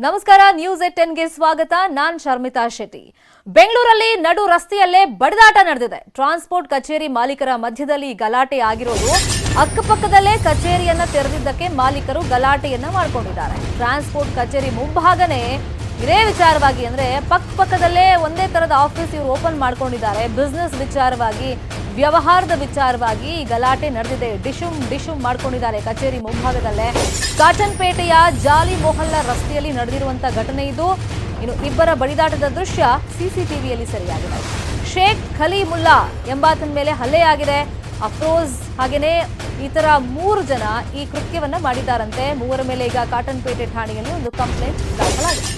ನಮಸ್ಕಾರ ನ್ಯೂಸ್ 10ಗೆ ಸ್ವಾಗತ. ನಾನು ಶರ್ಮಿತಾ ಶೆಟ್ಟಿ. ಬೆಂಗಳೂರಲ್ಲಿ ನಡು ರಸ್ತೆಯಲ್ಲೇ ಬಡಿದಾಟ ನಡೆದಿದೆ. ಟ್ರಾನ್ಸ್ಪೋರ್ಟ್ ಕಚೇರಿ ಮಾಲೀಕರ ಮಧ್ಯದಲ್ಲಿ ಗಲಾಟೆ ಆಗಿರೋದು. ಅಕ್ಕಪಕ್ಕದಲ್ಲೇ ಕಚೇರಿಯನ್ನ ತೆರೆದಿದ್ದಕ್ಕೆ ಮಾಲೀಕರು ಗಲಾಟೆಯನ್ನ ಮಾಡಿಕೊಂಡಿದ್ದಾರೆ. ಟ್ರಾನ್ಸ್ಪೋರ್ಟ್ ಕಚೇರಿ ಮುಂಭಾಗನೇ ಇದೇ ವಿಚಾರವಾಗಿ ಅಂದ್ರೆ ಪಕ್ಕದಲ್ಲೇ ಒಂದೇ ತರದ ಆಫೀಸ್ ಇವರು ಓಪನ್ ಮಾಡ್ಕೊಂಡಿದ್ದಾರೆ. ಬಿಸ್ನೆಸ್ ವಿಚಾರವಾಗಿ, ವ್ಯವಹಾರದ ವಿಚಾರವಾಗಿ ಗಲಾಟೆ ನಡೆದಿದೆ. ಡಿಶುಮ್ ಮಾಡ್ಕೊಂಡಿದ್ದಾರೆ ಕಚೇರಿ ಮುಂಭಾಗದಲ್ಲೇ. ಕಾಟನ್ ಪೇಟೆಯ ಜಾಲಿ ಮೊಹಲ್ಲಾ ರಸ್ತೆಯಲ್ಲಿ ನಡೆದಿರುವಂತಹ ಘಟನೆ ಇದು. ಇನ್ನು ಇಬ್ಬರ ಬಡಿದಾಟದ ದೃಶ್ಯ ಸಿಸಿಟಿವಿಯಲ್ಲಿ ಸೆರೆಯಾಗಿದೆ. ಶೇಖ್ ಖಲೀಮುಲ್ಲಾ ಎಂಬಾತನ ಮೇಲೆ ಹಲ್ಲೆಯಾಗಿದೆ. ಅಫ್ರೋಜ್ ಹಾಗೇನೆ ಇತರ 3 ಜನ ಈ ಕೃತ್ಯವನ್ನ ಮಾಡಿದ್ದಾರಂತೆ. 3 ಮೇಲೆ ಈಗ ಕಾಟನ್ ಪೇಟೆ ಠಾಣೆಯಲ್ಲಿ ಒಂದು ಕಂಪ್ಲೇಂಟ್ ದಾಖಲಾಗಿದೆ.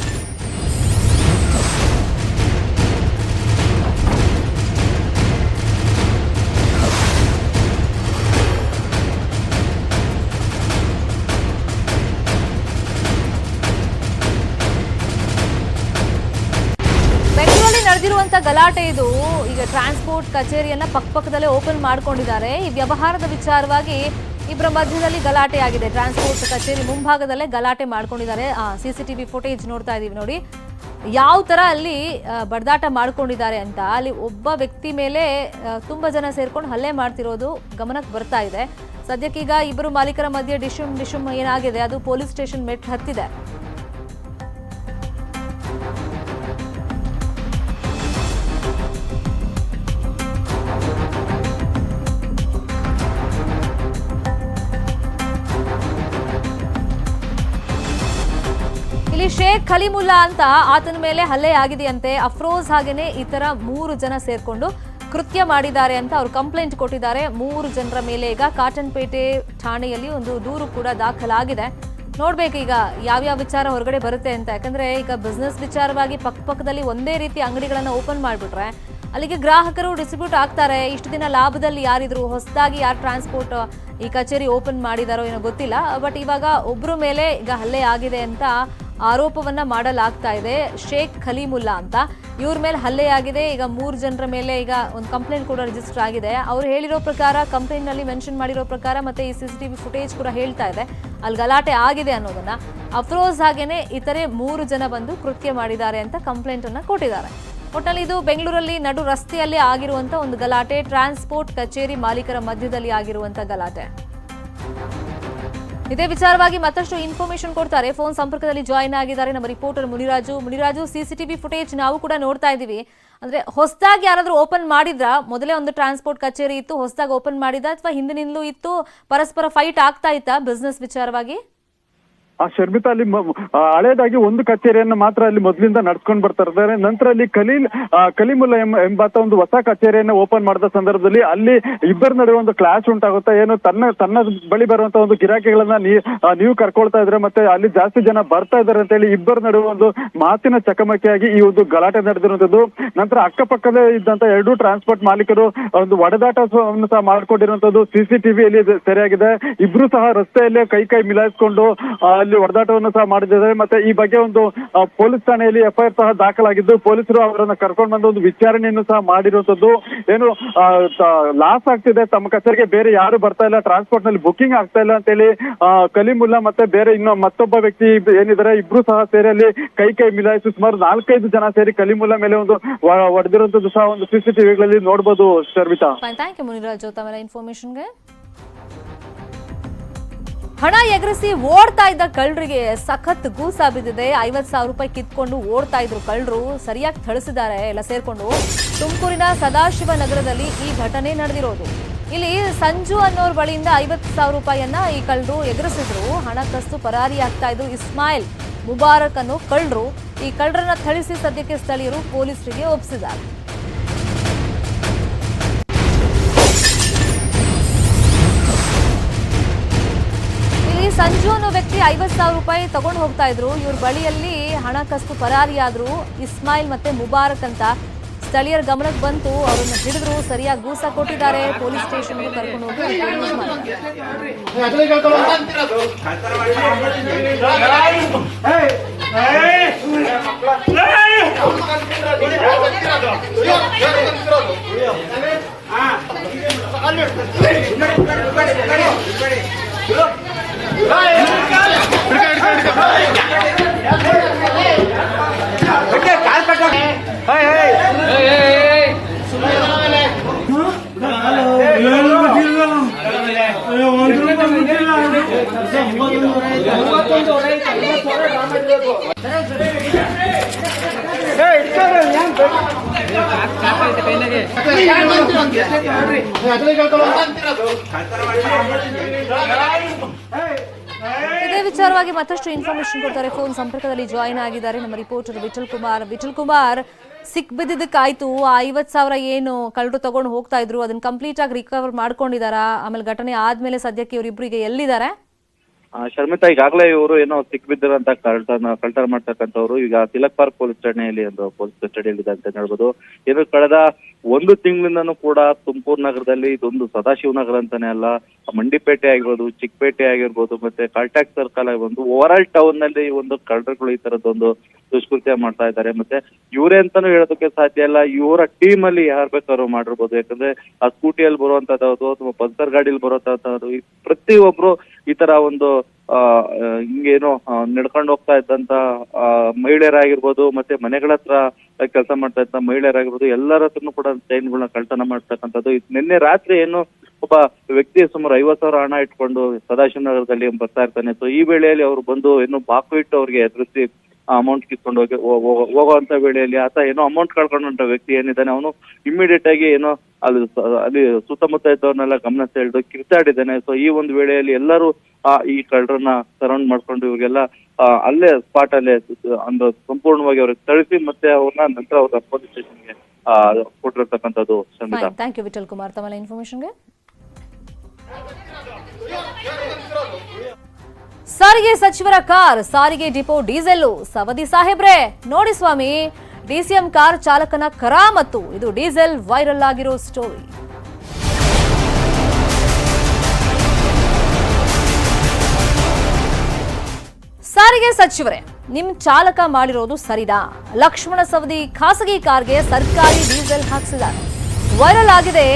ನಡೆದಿರುವಂತ ಗಲಾಟೆ ಇದು. ಈಗ ಟ್ರಾನ್ಸ್ಪೋರ್ಟ್ ಕಚೇರಿಯನ್ನ ಪಕ್ಕದಲ್ಲೇ ಓಪನ್ ಮಾಡ್ಕೊಂಡಿದ್ದಾರೆ. ಈ ವ್ಯವಹಾರದ ವಿಚಾರವಾಗಿ ಇಬ್ಬರ ಮಧ್ಯದಲ್ಲಿ ಗಲಾಟೆ ಆಗಿದೆ. ಟ್ರಾನ್ಸ್ಪೋರ್ಟ್ ಕಚೇರಿ ಮುಂಭಾಗದಲ್ಲೇ ಗಲಾಟೆ ಮಾಡ್ಕೊಂಡಿದ್ದಾರೆ. ಸಿಸಿಟಿವಿ ಫುಟೇಜ್ ನೋಡ್ತಾ ಇದೀವಿ ನೋಡಿ, ಯಾವ ತರ ಅಲ್ಲಿ ಬಡದಾಟ ಮಾಡ್ಕೊಂಡಿದ್ದಾರೆ ಅಂತ. ಅಲ್ಲಿ ಒಬ್ಬ ವ್ಯಕ್ತಿ ಮೇಲೆ ತುಂಬಾ ಜನ ಸೇರ್ಕೊಂಡು ಹಲ್ಲೆ ಮಾಡ್ತಿರೋದು ಗಮನಕ್ಕೆ ಬರ್ತಾ ಇದೆ. ಸದ್ಯಕ್ಕೀಗ ಇಬ್ಬರು ಮಾಲೀಕರ ಮಧ್ಯೆ ಡಿಶುಮ್ ಏನಾಗಿದೆ, ಅದು ಪೊಲೀಸ್ ಸ್ಟೇಷನ್ ಮೆಟ್ ಹತ್ತಿದೆ. ಇಲ್ಲಿ ಶೇಖ್ ಖಲೀಮುಲ್ಲಾ ಅಂತ ಆತನ ಮೇಲೆ ಹಲ್ಲೆ ಆಗಿದೆಯಂತೆ. ಅಫ್ರೋಜ್ ಹಾಗೇನೆ ಇತರ 3 ಜನ ಸೇರ್ಕೊಂಡು ಕೃತ್ಯ ಮಾಡಿದ್ದಾರೆ ಅಂತ ಅವರು ಕಂಪ್ಲೇಂಟ್ ಕೊಟ್ಟಿದ್ದಾರೆ. 3 ಜನರ ಮೇಲೆ ಈಗ ಕಾಟನ್ ಪೇಟೆ ಠಾಣೆಯಲ್ಲಿ ಒಂದು ದೂರು ಕೂಡ ದಾಖಲಾಗಿದೆ. ನೋಡ್ಬೇಕು ಈಗ ಯಾವ್ಯಾವ ವಿಚಾರ ಹೊರಗಡೆ ಬರುತ್ತೆ ಅಂತ. ಯಾಕಂದ್ರೆ ಈಗ ಬಿಸ್ನೆಸ್ ವಿಚಾರವಾಗಿ ಪಕ್ಕದಲ್ಲಿ ಒಂದೇ ರೀತಿ ಅಂಗಡಿಗಳನ್ನ ಓಪನ್ ಮಾಡ್ಬಿಟ್ರೆ ಅಲ್ಲಿಗೆ ಗ್ರಾಹಕರು ಡಿಸ್ಟ್ರಿಬ್ಯೂಟ್ ಆಗ್ತಾರೆ. ಇಷ್ಟು ದಿನ ಲಾಭದಲ್ಲಿ ಯಾರಿದ್ರು, ಹೊಸದಾಗಿ ಯಾರು ಟ್ರಾನ್ಸ್ಪೋರ್ಟ್ ಈ ಕಚೇರಿ ಓಪನ್ ಮಾಡಿದಾರೋ ಏನೋ ಗೊತ್ತಿಲ್ಲ. ಬಟ್ ಇವಾಗ ಒಬ್ರು ಮೇಲೆ ಈಗ ಹಲ್ಲೆ ಆಗಿದೆ ಅಂತ ಆರೋಪವನ್ನ ಮಾಡಲಾಗ್ತಾ ಇದೆ. ಶೇಖ್ ಖಲೀಮುಲ್ಲಾ ಅಂತ ಇವ್ರ ಮೇಲೆ ಹಲ್ಲೆ ಆಗಿದೆ. ಈಗ 3 ಜನರ ಮೇಲೆ ಈಗ ಒಂದು ಕಂಪ್ಲೇಂಟ್ ಕೂಡ ರಿಜಿಸ್ಟರ್ ಆಗಿದೆ. ಅವ್ರು ಹೇಳಿರೋ ಪ್ರಕಾರ, ಕಂಪ್ಲೇಂಟ್ ನಲ್ಲಿ ಮೆನ್ಷನ್ ಮಾಡಿರೋ ಪ್ರಕಾರ, ಮತ್ತೆ ಈ ಸಿಸಿಟಿವಿ ಫುಟೇಜ್ ಕೂಡ ಹೇಳ್ತಾ ಇದೆ ಅಲ್ಲಿ ಗಲಾಟೆ ಆಗಿದೆ ಅನ್ನೋದನ್ನ. ಅಫ್ರೋಜ್ ಹಾಗೇನೆ ಇತರೆ 3 ಜನ ಬಂದು ಕೃತ್ಯ ಮಾಡಿದ್ದಾರೆ ಅಂತ ಕಂಪ್ಲೇಂಟ್ ಅನ್ನ ಕೊಟ್ಟಿದ್ದಾರೆ. ಒಟ್ಟಲ್ಲಿ ಇದು ಬೆಂಗಳೂರಲ್ಲಿ ನಡು ರಸ್ತೆಯಲ್ಲೇ ಆಗಿರುವಂತ ಒಂದು ಗಲಾಟೆ. ಟ್ರಾನ್ಸ್ಪೋರ್ಟ್ ಕಚೇರಿ ಮಾಲೀಕರ ಮಧ್ಯದಲ್ಲಿ ಆಗಿರುವಂತ ಗಲಾಟೆ. ಇದೇ ವಿಚಾರವಾಗಿ ಮತ್ತಷ್ಟು ಇನ್ಫಾರ್ಮೇಶನ್ ಕೊಡ್ತಾರೆ. ಫೋನ್ ಸಂಪರ್ಕದಲ್ಲಿ ಜಾಯಿನ್ ಆಗಿದ್ದಾರೆ ನಮ್ಮ ರಿಪೋರ್ಟರ್ ಮುನಿರಾಜು. ಸಿಸಿಟಿವಿ ಫುಟೇಜ್ ನಾವು ಕೂಡ ನೋಡ್ತಾ ಇದೀವಿ. ಅಂದ್ರೆ ಹೊಸದಾಗಿ ಯಾರಾದ್ರೂ ಓಪನ್ ಮಾಡಿದ್ರ, ಮೊದಲೇ ಒಂದು ಟ್ರಾನ್ಸ್ಪೋರ್ಟ್ ಕಚೇರಿ ಇತ್ತು, ಹೊಸದಾಗಿ ಓಪನ್ ಮಾಡಿದ, ಅಥವಾ ಹಿಂದಿನಿಂದಲೂ ಇತ್ತು, ಪರಸ್ಪರ ಫೈಟ್ ಆಗ್ತಾ ಇತ್ತಾ ಬಿಸ್ನೆಸ್ ವಿಚಾರವಾಗಿ? ಶರ್ಮಿತಾ, ಅಲ್ಲಿ ಹಳೇದಾಗಿ ಒಂದು ಕಚೇರಿಯನ್ನು ಮಾತ್ರ ಅಲ್ಲಿ ಮೊದಲಿಂದ ನಡ್ಸ್ಕೊಂಡು ಬರ್ತಾ ಇದ್ದಾರೆ. ನಂತರ ಅಲ್ಲಿ ಖಲೀಮುಲ್ಲಾ ಎಂಬಾತ ಒಂದು ಹೊಸ ಕಚೇರಿಯನ್ನು ಓಪನ್ ಮಾಡಿದ ಸಂದರ್ಭದಲ್ಲಿ ಅಲ್ಲಿ ಇಬ್ಬರ ನಡುವೆ ಒಂದು ಕ್ಲಾಶ್ ಉಂಟಾಗುತ್ತೆ. ಏನು ತನ್ನ ಬಳಿ ಬರುವಂತ ಒಂದು ಗಿರಾಕಿಗಳನ್ನ ನೀವು ಕರ್ಕೊಳ್ತಾ ಇದ್ರೆ, ಮತ್ತೆ ಅಲ್ಲಿ ಜಾಸ್ತಿ ಜನ ಬರ್ತಾ ಇದಾರೆ ಅಂತ ಹೇಳಿ ಇಬ್ಬರ ನಡುವೆ ಒಂದು ಮಾತಿನ ಚಕಮಕಿಯಾಗಿ ಈ ಒಂದು ಗಲಾಟೆ ನಡೆದಿರುವಂತದ್ದು. ನಂತರ ಅಕ್ಕಪಕ್ಕದೇ ಇದ್ದಂತ 2 ಟ್ರಾನ್ಸ್ಪೋರ್ಟ್ ಮಾಲೀಕರು ಒಂದು ಒಡೆದಾಟವನ್ನು ಸಹ ಮಾಡ್ಕೊಂಡಿರುವಂತದ್ದು ಸಿಸಿಟಿವಿಯಲ್ಲಿ ಸೆರೆಯಾಗಿದೆ. ಇಬ್ರು ಸಹ ರಸ್ತೆಯಲ್ಲೇ ಕೈ ಮಿಲಾಯಿಸಿಕೊಂಡು ಅಲ್ಲಿ ಹೊಡೆದಾಟವನ್ನು ಸಹ ಮಾಡಿದ್ದಾರೆ. ಮತ್ತೆ ಈ ಬಗ್ಗೆ ಒಂದು ಪೊಲೀಸ್ ಠಾಣೆಯಲ್ಲಿ ಎಫ್ಐಆರ್ ಸಹ ದಾಖಲಾಗಿದ್ದು, ಪೊಲೀಸರು ಅವರನ್ನ ಕರ್ಕೊಂಡು ಬಂದು ಒಂದು ವಿಚಾರಣೆಯನ್ನು ಸಹ ಮಾಡಿರುವಂತದ್ದು. ಏನು ಲಾಸ್ ಆಗ್ತಿದೆ, ತಮ್ಮ ಕಚೇರಿಗೆ ಬೇರೆ ಯಾರು ಬರ್ತಾ ಇಲ್ಲ, ಟ್ರಾನ್ಸ್ಪೋರ್ಟ್ ನಲ್ಲಿ ಬುಕಿಂಗ್ ಆಗ್ತಾ ಇಲ್ಲ ಅಂತ ಹೇಳಿ ಖಲೀಮುಲ್ಲಾ ಮತ್ತೆ ಬೇರೆ ಮತ್ತೊಬ್ಬ ವ್ಯಕ್ತಿ ಏನಿದ್ದಾರೆ ಇಬ್ರು ಸಹ ಸೇರಿ ಅಲ್ಲಿ ಕೈ ಮಿಲಾಯಿಸಿ ಸುಮಾರು 4-5 ಜನ ಸೇರಿ ಖಲೀಮುಲ್ಲಾ ಮೇಲೆ ಒಂದು ಹೊಡೆದಿರುವಂತದ್ದು ಸಹ ಒಂದು ಸಿಸಿಟಿವಿಗಳಲ್ಲಿ ನೋಡಬಹುದು. ಶರ್ಮಿತಾ, ಥ್ಯಾಂಕ್ ಯು ಮುನಿರಾಜು ತಮ್ಮ ಇನ್ಫಾರ್ಮೇಶನ್ಗೆ. ಹಣ ಎಗರಿಸಿ ಓಡ್ತಾ ಇದ್ದ ಕಳ್ಳರಿಗೆ ಸಖತ್ ಗೂಸ ಬಿದ್ದಿದೆ. 50,000 ರೂಪಾಯಿ ಕಿತ್ಕೊಂಡು ಓಡ್ತಾ ಇದ್ರು ಕಳ್ಳರು. ಸರಿಯಾಗಿ ಥಳಿಸಿದ್ದಾರೆ ಎಲ್ಲ ಸೇರ್ಕೊಂಡು. ತುಮಕೂರಿನ ಸದಾಶಿವ ನಗರದಲ್ಲಿ ಈ ಘಟನೆ ನಡೆದಿರೋದು. ಇಲ್ಲಿ ಸಂಜು ಅನ್ನೋರ್ ಬಳಿಯಿಂದ 50,000 ರೂಪಾಯಿಯನ್ನ ಈ ಕಳ್ಳರು ಎಗರಿಸಿದ್ರು. ಹಣ ಕಸ್ತು ಪರಾರಿ ಆಗ್ತಾ ಇದ್ರು ಇಸ್ಮಾಯಿಲ್ ಮುಬಾರಕ್ ಅನ್ನೋ ಕಳ್ಳರು. ಈ ಕಳ್ಳರನ್ನ ಥಳಿಸಿ ಸದ್ಯಕ್ಕೆ ಸ್ಥಳೀಯರು ಪೊಲೀಸರಿಗೆ ಒಪ್ಪಿಸಿದ್ದಾರೆ. ಸಂಜು ಅನ್ನೋ ವ್ಯಕ್ತಿ 50,000 ರೂಪಾಯಿ ತಗೊಂಡು ಹೋಗ್ತಾ ಇದ್ರು. ಇವ್ರ ಬಳಿಯಲ್ಲಿ ಹಣ ಕಸ್ತು ಪರಾರಿಯಾದ್ರು ಇಸ್ಮಾಯಿಲ್ ಮತ್ತೆ ಮುಬಾರಕ್ ಅಂತ. ಸ್ಥಳೀಯರ ಗಮನಕ್ಕೆ ಬಂತು, ಅವರನ್ನು ಹಿಡಿದ್ರು, ಸರಿಯಾಗಿ ಗೂಸ ಕೊಟ್ಟಿದ್ದಾರೆ. ಪೊಲೀಸ್ ಸ್ಟೇಷನ್ಗೆ ಕರ್ಕೊಂಡು ಹೋಗಿ Hey! ಇದೇ ವಿಚಾರವಾಗಿ ಮತ್ತಷ್ಟು ಇನ್ಫಾರ್ಮೇಶನ್ ಕೊಡ್ತಾರೆ. ಫೋನ್ ಸಂಪರ್ಕದಲ್ಲಿ ಜಾಯಿನ್ ಆಗಿದ್ದಾರೆ ನಮ್ಮ ರಿಪೋರ್ಟರ್ ವಿಠಲ್ ಕುಮಾರ್. ವಿಠಲ್ ಕುಮಾರ್, ಸಿಕ್ ಬಿದ್ದಿದ್ದಕ್ಕಾಯ್ತು, ಆ 50,000 ಏನು ಕಳ್ಳರು ತಗೊಂಡು ಹೋಗ್ತಾ ಇದ್ರು ಅದನ್ನ ಕಂಪ್ಲೀಟ್ ಆಗಿ ರಿಕವರ್ ಮಾಡ್ಕೊಂಡಿದಾರಾ? ಆಮೇಲೆ ಘಟನೆ ಆದ್ಮೇಲೆ ಸದ್ಯಕ್ಕೆ ಇವರಿಬ್ಬರಿಗೆ ಎಲ್ಲಿದ್ದಾರೆ? ಶರ್ಮಿತಾ, ಈಗಾಗಲೇ ಇವರು ಏನೋ ಸಿಕ್ ಬಿದ್ದಿರಂತ ಕಳ್ತನ ಮಾಡ್ತಕ್ಕಂಥವ್ರು ಈಗ ತಿಲಕ್ ಪಾರ್ಕ್ ಪೊಲೀಸ್ ಠಾಣೆಯಲ್ಲಿ ಒಂದು ಪೊಲೀಸ್ ಕಸ್ಟಡಿಯಲ್ಲಿ ಇದೆ ಅಂತ ಹೇಳ್ಬೋದು. ಏನು ಕಳೆದ 1 ತಿಂಗಳಿಂದನೂ ಕೂಡ ತುಮಕೂರು ನಗರದಲ್ಲಿ ಇದೊಂದು ಸದಾಶಿವನಗರ ಅಂತಾನೆ ಅಲ್ಲ, ಮಂಡಿಪೇಟೆ ಆಗಿರ್ಬೋದು, ಚಿಕ್ಕಪೇಟೆ ಆಗಿರ್ಬೋದು, ಮತ್ತೆ ಕಾಲ್ಟ್ಯಾಕ್ಸ್ ಸರ್ಕಲ್ ಆಗಿರ್ಬೋದು, ಓವರ್ ಆಲ್ ಟೌನ್ ನಲ್ಲಿ ಒಂದು ಕಳ್ಳರುಗಳು ಈ ತರದೊಂದು ದುಷ್ಕೃತ್ಯ ಮಾಡ್ತಾ ಇದ್ದಾರೆ. ಮತ್ತೆ ಇವರೇ ಅಂತಾನು ಹೇಳೋದಕ್ಕೆ ಸಾಧ್ಯ ಇಲ್ಲ, ಇವರ ಟೀಮ್ ಅಲ್ಲಿ ಯಾರು ಬೇಕಾದ್ರು ಮಾಡಿರ್ಬೋದು. ಯಾಕಂದ್ರೆ ಆ ಸ್ಕೂಟಿಯಲ್ಲಿ ಬರುವಂತದ್ದು ಅಥವಾ ಪಲ್ಸರ್ ಗಾಡಿಯಲ್ಲಿ ಬರುವಂತದ್ದು ಪ್ರತಿಯೊಬ್ರು ಈ ತರ ಒಂದು ಹಿಂಗೇನೋ ನಡ್ಕೊಂಡು ಹೋಗ್ತಾ ಇದ್ದಂತ ಮಹಿಳೆಯರಾಗಿರ್ಬೋದು, ಮತ್ತೆ ಮನೆಗಳ ಹತ್ರ ಕೆಲಸ ಮಾಡ್ತಾ ಇದ್ದ ಮಹಿಳೆಯರಾಗಿರ್ಬೋದು, ಎಲ್ಲರ ಹತ್ರನು ಕೂಡ ಚೈನ್ಗಳನ್ನ ಕಳ್ತನ ಮಾಡ್ತಕ್ಕಂಥದ್ದು. ನಿನ್ನೆ ರಾತ್ರಿ ಏನು ಒಬ್ಬ ವ್ಯಕ್ತಿ ಸುಮಾರು 50,000 ಹಣ ಇಟ್ಕೊಂಡು ಸದಾಶಿವನಗರದಲ್ಲಿ ಬರ್ತಾ ಇರ್ತಾನೆ. ಸೊ ಈ ವೇಳೆಯಲ್ಲಿ ಅವ್ರು ಬಂದು ಏನು ಬಾಕು ಇಟ್ಟು ಅವ್ರಿಗೆ ಎದುರಿಸಿ ಅಮೌಂಟ್ ಕಿತ್ಕೊಂಡು ಹೋಗುವಂತ ವೇಳೆಯಲ್ಲಿ ಆತ ಏನೋ ಅಮೌಂಟ್ ಕಳ್ಕೊಂಡಂತ ವ್ಯಕ್ತಿ ಏನಿದ್ದಾನೆ ಅವನು ಇಮಿಡಿಯೇಟ್ ಆಗಿ ಏನೋ ಅಲ್ಲಿ ಸುತ್ತಮುತ್ತ ಇದ್ದವ್ರನ್ನೆಲ್ಲ ಗಮನ ಸೆಳೆದು ಕಿರ್ಚಾಡಿದ್ದಾನೆ. ಸೊ ಈ ಒಂದು ವೇಳೆಯಲ್ಲಿ ಎಲ್ಲರೂ ಈ ಕಳ್ಳರನ್ನ ಸರೌಂಡ್ ಮಾಡ್ಕೊಂಡು ಇವ್ರಿಗೆಲ್ಲ ಅಲ್ಲೇ ಸ್ಪಾಟ್ ಅಲ್ಲೇ ಒಂದು ಸಂಪೂರ್ಣವಾಗಿ ಅವ್ರಿಗೆ ಥಳಿಸಿ ಮತ್ತೆ ಅವ್ರನ್ನ ನಂತರ ಅವ್ರ ಪೊಲೀಸ್ ಸ್ಟೇಷನ್ಗೆ ಕೊಟ್ಟಿರ್ತಕ್ಕಂಥದ್ದು. ಥ್ಯಾಂಕ್ ಯು ವಿಠಲ್ ಕುಮಾರ್ ತಮ್ಮ ಇನ್ಫಾರ್ಮೇಶನ್ಗೆ. ಸಾರಿಗೆ ಸಚಿವರ ಕಾರ್ ಸಾರಿಗೆ ಡಿಪೋ ಡೀಸೆಲ್ ಸವದಿ ಸಾಹೇಬ್ರೆ ನೋಡಿ ಸ್ವಾಮಿ, ಡಿಸಿಎಂ ಕಾರ್ ಚಾಲಕನ ಕರಾಮತ್ತು. ಇದು ಡೀಸೆಲ್ ವೈರಲ್ ಆಗಿರೋ ಸ್ಟೋರಿ. ಸಾರಿಗೆ ಸಚಿವರೇ, ನಿಮ್ ಚಾಲಕ ಮಾಡಿರೋದು ಸರಿನಾ? ಲಕ್ಷ್ಮಣ ಸವದಿ ಖಾಸಗಿ ಕಾರ್ಗೆ ಸರ್ಕಾರಿ ಡೀಸೆಲ್ ಹಾಕ್ಸಿದ್ದಾರೆ. ವೈರಲ್ ಆಗಿದೆ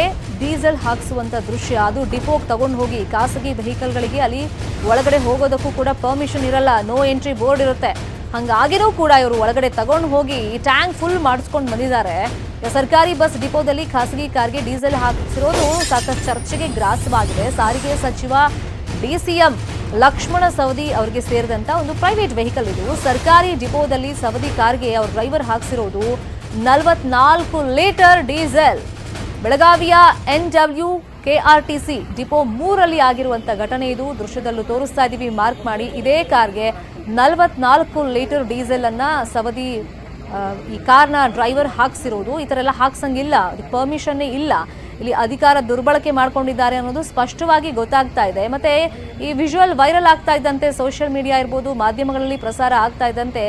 ಡೀಸೆಲ್ ಹಾಕ್ಸುವಂತ ದೃಶ್ಯ. ಅದು ಡಿಪೋಗೆ ತಗೊಂಡು ಹೋಗಿ ಖಾಸಗಿ ವೆಹಿಕಲ್ಗಳಿಗೆ ಅಲ್ಲಿ ಒಳಗಡೆ ಹೋಗೋದಕ್ಕೂ ಕೂಡ ಪರ್ಮಿಷನ್ ಇರಲ್ಲ, ನೋ ಎಂಟ್ರಿ ಬೋರ್ಡ್ ಇರುತ್ತೆ. ಹಂಗಾಗಿನೂ ಕೂಡ ಇವರು ಒಳಗಡೆ ತಗೊಂಡು ಹೋಗಿ ಟ್ಯಾಂಕ್ ಫುಲ್ ಮಾಡಿಸ್ಕೊಂಡು ಬಂದಿದ್ದಾರೆ. ಸರ್ಕಾರಿ ಬಸ್ ಡಿಪೋದಲ್ಲಿ ಖಾಸಗಿ ಕಾರ್ಗೆ ಡೀಸೆಲ್ ಹಾಕಿಸಿರೋದು ಸಾಕಷ್ಟು ಚರ್ಚೆಗೆ ಗ್ರಾಸವಾಗಿದೆ. ಸಾರಿಗೆ ಸಚಿವ ಡಿಸಿಎಂ ಲಕ್ಷ್ಮಣ ಸವದಿ ಅವರಿಗೆ ಸೇರಿದಂತ ಒಂದು ಪ್ರೈವೇಟ್ ವೆಹಿಕಲ್ ಇದು. ಸರ್ಕಾರಿ ಡಿಪೋದಲ್ಲಿ ಸವದಿ ಕಾರ್ಗೆ ಅವ್ರ ಡ್ರೈವರ್ ಹಾಕ್ಸಿರೋದು 44 ಲೀಟರ್ ಡೀಸೆಲ್. ಬೆಳಗಾವಿಯ NW KRTC ಡಿಪೋ 3ರಲ್ಲಿ ಆಗಿರುವಂತ ಘಟನೆ ಇದು. ದೃಶ್ಯದಲ್ಲೂ ತೋರಿಸ್ತಾ ಇದೀವಿ, ಮಾರ್ಕ್ ಮಾಡಿ. ಇದೇ ಕಾರ್ಗೆ 44 ಲೀಟರ್ ಡೀಸೆಲ್ ಅನ್ನ ಸವದಿ ಈ ಕಾರ್ನ ಡ್ರೈವರ್ ಹಾಕ್ಸಿರೋದು. ಈ ತರ ಎಲ್ಲ ಹಾಕ್ಸಂಗಿಲ್ಲ, ಪರ್ಮಿಷನ್ ಇಲ್ಲ. ಇಲ್ಲಿ ಅಧಿಕಾರ ದುರ್ಬಳಕೆ ಮಾಡ್ಕೊಂಡಿದ್ದಾರೆ ಅನ್ನೋದು ಸ್ಪಷ್ಟವಾಗಿ ಗೊತ್ತಾಗ್ತಾ ಇದೆ. ಮತ್ತೆ ಈ ವಿಜುವಲ್ ವೈರಲ್ ಆಗ್ತಾ ಇದ್ದಂತೆ ಸೋಷಿಯಲ್ ಮೀಡಿಯಾ ಇರ್ಬೋದು, ಮಾಧ್ಯಮಗಳಲ್ಲಿ ಪ್ರಸಾರ ಆಗ್ತಾ ಇದ್ದಂತೆ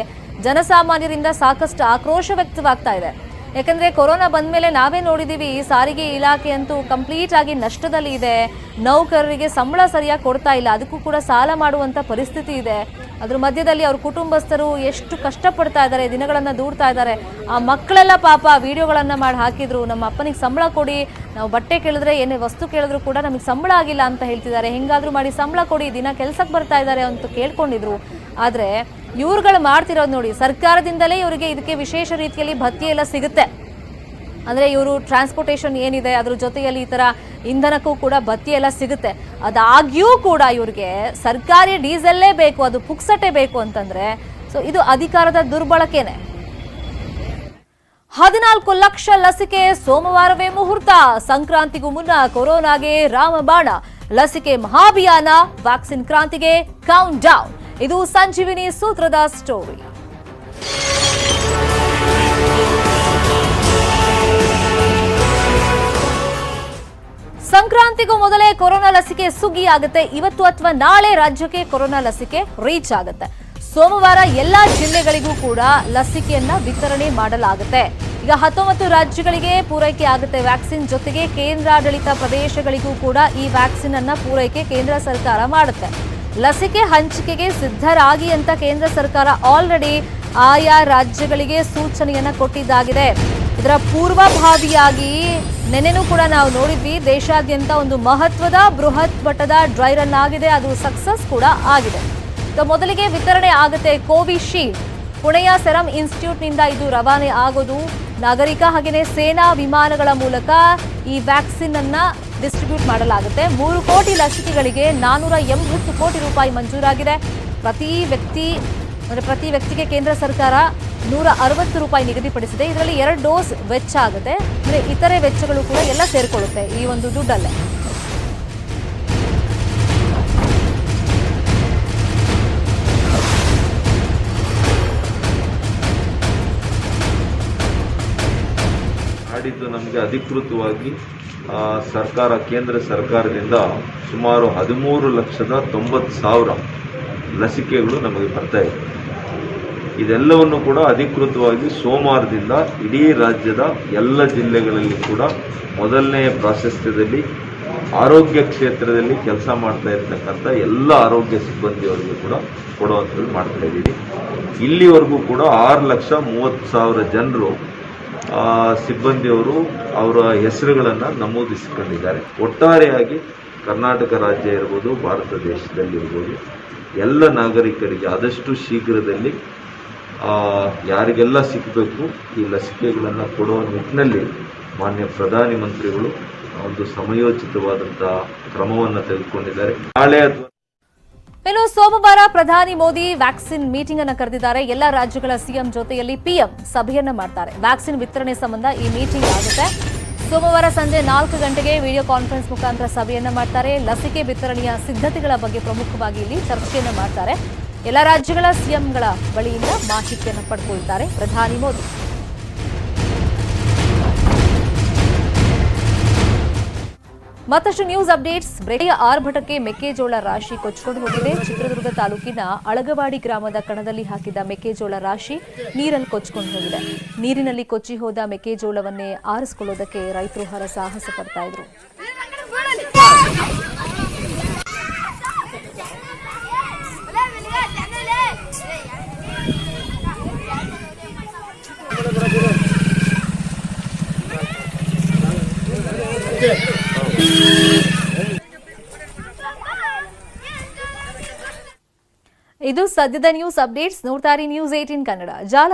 ಜನಸಾಮಾನ್ಯರಿಂದ ಸಾಕಷ್ಟು ಆಕ್ರೋಶ ವ್ಯಕ್ತವಾಗ್ತಾ ಇದೆ. ಯಾಕಂದ್ರೆ ಕೊರೋನಾ ಬಂದ ಮೇಲೆ ನಾವೇ ನೋಡಿದೀವಿ, ಸಾರಿಗೆ ಇಲಾಖೆ ಅಂತೂ ಕಂಪ್ಲೀಟ್ ಆಗಿ ನಷ್ಟದಲ್ಲಿ ಇದೆ. ನೌಕರರಿಗೆ ಸಂಬಳ ಸರಿಯಾಗಿ ಕೊಡ್ತಾ ಇಲ್ಲ, ಅದಕ್ಕೂ ಕೂಡ ಸಾಲ ಮಾಡುವಂತ ಪರಿಸ್ಥಿತಿ ಇದೆ. ಅದ್ರ ಮಧ್ಯದಲ್ಲಿ ಅವ್ರ ಕುಟುಂಬಸ್ಥರು ಎಷ್ಟು ಕಷ್ಟಪಡ್ತಾ ಇದ್ದಾರೆ, ದಿನಗಳನ್ನ ದೂಡ್ತಾ ಇದ್ದಾರೆ. ಆ ಮಕ್ಕಳೆಲ್ಲ ಪಾಪ ವಿಡಿಯೋಗಳನ್ನ ಮಾಡಿ ಹಾಕಿದ್ರು, ನಮ್ಮ ಅಪ್ಪನಿಗೆ ಸಂಬಳ ಕೊಡಿ, ನಾವು ಬಟ್ಟೆ ಕೇಳಿದ್ರೆ ಏನೇ ವಸ್ತು ಕೇಳಿದ್ರು ಕೂಡ ನಮಗೆ ಸಂಬಳ ಆಗಿಲ್ಲ ಅಂತ ಹೇಳ್ತಿದ್ದಾರೆ, ಹೆಂಗಾದ್ರೂ ಮಾಡಿ ಸಂಬಳ ಕೊಡಿ, ದಿನ ಕೆಲ್ಸಕ್ಕೆ ಬರ್ತಾ ಇದ್ದಾರೆ ಅಂತ ಕೇಳ್ಕೊಂಡಿದ್ರು. ಆದ್ರೆ ಇವ್ರುಗಳು ಮಾಡ್ತಿರೋದು ನೋಡಿ, ಸರ್ಕಾರದಿಂದಲೇ ಇವರಿಗೆ ಇದಕ್ಕೆ ವಿಶೇಷ ರೀತಿಯಲ್ಲಿ ಭತ್ಯೆ ಎಲ್ಲ ಸಿಗುತ್ತೆ. ಅಂದ್ರೆ ಇವರು ಟ್ರಾನ್ಸ್ಪೋರ್ಟೇಷನ್ ಏನಿದೆ ಅದ್ರ ಜೊತೆಯಲ್ಲಿ ಈ ತರ ಇಂಧನಕ್ಕೂ ಕೂಡ ಭತ್ಯೆ ಎಲ್ಲ ಸಿಗುತ್ತೆ. ಅದಾಗ್ಯೂ ಕೂಡ ಇವ್ರಿಗೆ ಸರ್ಕಾರಿ ಡೀಸೆಲ್ಲೇ ಬೇಕು, ಅದು ಪುಕ್ಸಟೆ ಬೇಕು ಅಂತಂದ್ರೆ ಸೊ ಇದು ಅಧಿಕಾರದ ದುರ್ಬಳಕೆನೆ. 14 ಲಕ್ಷ ಲಸಿಕೆ ಸೋಮವಾರವೇ ಮುಹೂರ್ತ. ಸಂಕ್ರಾಂತಿಗೂ ಮುನ್ನ ಕೊರೋನಾಗೆ ರಾಮಬಾಣ. ಲಸಿಕೆ ಮಹಾಭಿಯಾನ, ವ್ಯಾಕ್ಸಿನ್ ಕ್ರಾಂತಿಗೆ ಕೌಂಟ್ ಡೌನ್. ಇದು ಸಂಜೀವಿನಿ ಸೂತ್ರದ ಸ್ಟೋರಿ. ಸಂಕ್ರಾಂತಿಗೂ ಮೊದಲೇ ಕೊರೋನಾ ಲಸಿಕೆ ಸುಗ್ಗಿ ಆಗುತ್ತೆ. ಇವತ್ತು ಅಥವಾ ನಾಳೆ ರಾಜ್ಯಕ್ಕೆ ಕೊರೋನಾ ಲಸಿಕೆ ರೀಚ್ ಆಗುತ್ತೆ. ಸೋಮವಾರ ಎಲ್ಲಾ ಜಿಲ್ಲೆಗಳಿಗೂ ಕೂಡ ಲಸಿಕೆಯನ್ನ ವಿತರಣೆ ಮಾಡಲಾಗುತ್ತೆ. ಈಗ 19 ರಾಜ್ಯಗಳಿಗೆ ಪೂರೈಕೆ ಆಗುತ್ತೆ ವ್ಯಾಕ್ಸಿನ್. ಜೊತೆಗೆ ಕೇಂದ್ರಾಡಳಿತ ಪ್ರದೇಶಗಳಿಗೂ ಕೂಡ ಈ ವ್ಯಾಕ್ಸಿನ್ ಅನ್ನ ಪೂರೈಕೆ ಕೇಂದ್ರ ಸರ್ಕಾರ ಮಾಡುತ್ತೆ. ಲಸಿಕೆ ಹಂಚಿಕೆಗೆ ಸಿದ್ಧರಾಗಿ ಅಂತ ಕೇಂದ್ರ ಸರ್ಕಾರ ಆಲ್ರೆಡಿ ಆಯಾ ರಾಜ್ಯಗಳಿಗೆ ಸೂಚನೆಯನ್ನ ಕೊಟ್ಟಿದ್ದಾಗಿದೆ. ಇದರ ಪೂರ್ವಭಾವಿಯಾಗಿ ನೆನೆನೂ ಕೂಡ ನಾವು ನೋಡಿದ್ವಿ, ದೇಶಾದ್ಯಂತ ಒಂದು ಮಹತ್ವದ ಬೃಹತ್ ಮಟ್ಟದ ಡ್ರೈ ರನ್ ಆಗಿದೆ, ಅದು ಸಕ್ಸಸ್ ಕೂಡ ಆಗಿದೆ. ಮೊದಲಿಗೆ ವಿತರಣೆ ಆಗುತ್ತೆ ಕೋವಿಶೀಲ್ಡ್. ಪುಣೆಯ ಸೆರಂ ಇನ್ಸ್ಟಿಟ್ಯೂಟ್ನಿಂದ ಇದು ರವಾನೆ ಆಗೋದು. ನಾಗರಿಕ ಹಾಗೆಯೇ ಸೇನಾ ವಿಮಾನಗಳ ಮೂಲಕ ಈ ವ್ಯಾಕ್ಸಿನ್ ಅನ್ನ ಡಿಸ್ಟ್ರಿಬ್ಯೂಟ್ ಮಾಡಲಾಗುತ್ತೆ. 3 ಕೋಟಿ ಲಸಿಕೆಗಳಿಗೆ 480 ಕೋಟಿ ರೂಪಾಯಿ ಮಂಜೂರಾಗಿದೆ. ಪ್ರತಿ ವ್ಯಕ್ತಿ ಅಂದರೆ ಪ್ರತಿ ವ್ಯಕ್ತಿಗೆ ಕೇಂದ್ರ ಸರ್ಕಾರ 160 ರೂಪಾಯಿ ನಿಗದಿಪಡಿಸಿದೆ. ಇದರಲ್ಲಿ 2 ಡೋಸ್ ವೆಚ್ಚ ಆಗುತ್ತೆ. ಅಂದರೆ ಇತರೆ ವೆಚ್ಚಗಳು ಕೂಡ ಎಲ್ಲ ಸೇರಿಕೊಳ್ಳುತ್ತೆ ಈ ಒಂದು ದುಡ್ಡಲ್ಲೇ. ಮಾಡಿದ್ದು ನಮಗೆ ಅಧಿಕೃತವಾಗಿ ಸರ್ಕಾರ ಕೇಂದ್ರ ಸರ್ಕಾರದಿಂದ ಸುಮಾರು 13,90,000 ಲಸಿಕೆಗಳು ನಮಗೆ ಬರ್ತಾ ಇದೆ. ಇದೆಲ್ಲವನ್ನು ಕೂಡ ಅಧಿಕೃತವಾಗಿ ಸೋಮವಾರದಿಂದ ಇಡೀ ರಾಜ್ಯದ ಎಲ್ಲ ಜಿಲ್ಲೆಗಳಲ್ಲಿ ಕೂಡ ಮೊದಲನೆಯ ಪ್ರಾಶಸ್ತ್ಯದಲ್ಲಿ ಆರೋಗ್ಯ ಕ್ಷೇತ್ರದಲ್ಲಿ ಕೆಲಸ ಮಾಡ್ತಾ ಇರ್ತಕ್ಕಂಥ ಎಲ್ಲ ಆರೋಗ್ಯ ಸಿಬ್ಬಂದಿಯವರಿಗೂ ಕೂಡ ಕೊಡುವಂಥದ್ದು ಮಾಡ್ತಾ ಇದ್ದೀವಿ. ಇಲ್ಲಿವರೆಗೂ ಕೂಡ 6,30,000 ಜನರು ಸಿಬ್ಬಂದಿಯವರು ಅವರ ಹೆಸರುಗಳನ್ನು ನಮೂದಿಸಿಕೊಂಡಿದ್ದಾರೆ. ಒಟ್ಟಾರೆಯಾಗಿ ಕರ್ನಾಟಕ ರಾಜ್ಯ ಇರ್ಬೋದು, ಭಾರತ ದೇಶದಲ್ಲಿರ್ಬೋದು, ಎಲ್ಲ ನಾಗರಿಕರಿಗೆ ಆದಷ್ಟು ಶೀಘ್ರದಲ್ಲಿ ಯಾರಿಗೆಲ್ಲ ಸಿಕ್ಕಬೇಕು ಈ ಲಸಿಕೆಗಳನ್ನು ಕೊಡುವ ನಿಟ್ಟಿನಲ್ಲಿ ಮಾನ್ಯ ಪ್ರಧಾನಿ ಮಂತ್ರಿಗಳು ಒಂದು ಸಮಯೋಚಿತವಾದಂಥ ಕ್ರಮವನ್ನು ತೆಗೆದುಕೊಂಡಿದ್ದಾರೆ. ನಾಳೆ ಅಥವಾ ಇನ್ನು ಸೋಮವಾರ ಪ್ರಧಾನಿ ಮೋದಿ ವ್ಯಾಕ್ಸಿನ್ ಮೀಟಿಂಗ್ ಅನ್ನು ಕರೆದಿದ್ದಾರೆ. ಎಲ್ಲ ರಾಜ್ಯಗಳ ಸಿಎಂ ಜೊತೆಯಲ್ಲಿ ಪಿಎಂ ಸಭೆಯನ್ನ ಮಾಡ್ತಾರೆ. ವ್ಯಾಕ್ಸಿನ್ ವಿತರಣೆ ಸಂಬಂಧ ಈ ಮೀಟಿಂಗ್ ಆಗುತ್ತೆ. ಸೋಮವಾರ ಸಂಜೆ 4 ಗಂಟೆಗೆ ವಿಡಿಯೋ ಕಾನ್ಫರೆನ್ಸ್ ಮುಖಾಂತರ ಸಭೆಯನ್ನ ಮಾಡ್ತಾರೆ. ಲಸಿಕೆ ವಿತರಣೆಯ ಸಿದ್ಧತೆಗಳ ಬಗ್ಗೆ ಪ್ರಮುಖವಾಗಿ ಇಲ್ಲಿ ಚರ್ಚೆಯನ್ನ ಮಾಡ್ತಾರೆ. ಎಲ್ಲ ರಾಜ್ಯಗಳ ಸಿಎಂಗಳ ಬಳಿಯಿಂದ ಮಾಹಿತಿಯನ್ನು ಪಡ್ಕೊಳ್ತಾರೆ ಪ್ರಧಾನಿ ಮೋದಿ. ಮತ್ತಷ್ಟು ನ್ಯೂಸ್ ಅಪ್ಡೇಟ್ಸ್. ಬೆಳೆಯ ಆರ್ಭಟಕ್ಕೆ ಮೆಕ್ಕೆಜೋಳ ರಾಶಿ ಕೊಚ್ಚಿಕೊಂಡು ಹೋಗಿದೆ. ಚಿತ್ರದುರ್ಗ ತಾಲೂಕಿನ ಅಳಗವಾಡಿ ಗ್ರಾಮದ ಕಣದಲ್ಲಿ ಹಾಕಿದ್ದ ಮೆಕ್ಕೆಜೋಳ ರಾಶಿ ನೀರಲ್ಲಿ ಕೊಚ್ಚಿಕೊಂಡು ಹೋಗಿದೆ. ನೀರಿನಲ್ಲಿ ಕೊಚ್ಚಿ ಹೋದ ಮೆಕ್ಕೆಜೋಳವನ್ನೇ ಆರಿಸಿಕೊಳ್ಳೋದಕ್ಕೆ ರೈತರು ಹರಸಾಹಸ ಪಡ್ತಾ ಇದ್ರು. ಇದು ಸದ್ಯದ ನ್ಯೂಸ್ ಅಪ್ಡೇಟ್ಸ್. ನೋಡ್ತಾ ಇರಿ ನ್ಯೂಸ್ 18 ಕನ್ನಡ. ಜಾಲ